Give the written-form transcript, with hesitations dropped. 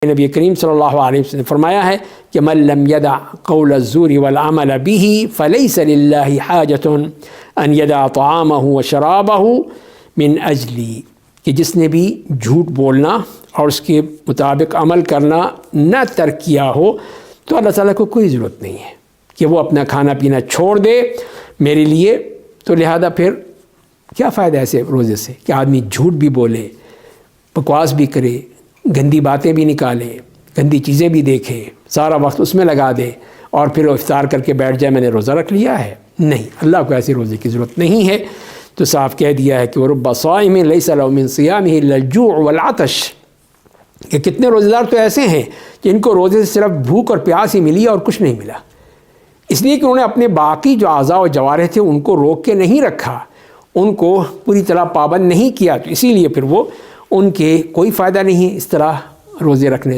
نبی کریم صلی اللہ علیہ وسلم نے فرمایا ہے کہ من لم يدع قول الزور والعمل به فليس لله حاجة ان يدع طعامه وشرابه من اجلی، کہ جس نے بھی جھوٹ بولنا اور اس کے مطابق عمل کرنا نہ ترک کیا ہو تو اللہ تعالیٰ کو کوئی ضرورت نہیں ہے کہ وہ اپنا کھانا پینا چھوڑ دے میرے لیے۔ تو لہذا پھر کیا فائدہ ایسے روزے سے کہ آدمی جھوٹ بھی بولے، بکواس بھی کرے، گندی باتیں بھی نکالے، گندی چیزیں بھی دیکھے، سارا وقت اس میں لگا دے اور پھر وہ افطار کر کے بیٹھ جائے میں نے روزہ رکھ لیا ہے۔ نہیں، اللہ کو ایسے روزے کی ضرورت نہیں ہے۔ تو صاف کہہ دیا ہے کہ وَرُبَّ صَائِمٍ لَيْسَ لَهُ مِن صِيَامِهِ إِلَّا الْجُوعُ وَالْعَطَشُ، کہ کتنے روزے دار تو ایسے ہیں جن کو روزے سے صرف بھوک اور پیاس ہی ملی اور کچھ نہیں ملا، اس لیے کہ انہوں نے اپنے باقی جو اعضاء و جوارح تھے ان کو روک کے نہیں رکھا، ان کو پوری طرح پابند نہیں کیا، تو اسی لیے پھر وہ ان کے کوئی فائدہ نہیں اس طرح روزے رکھنے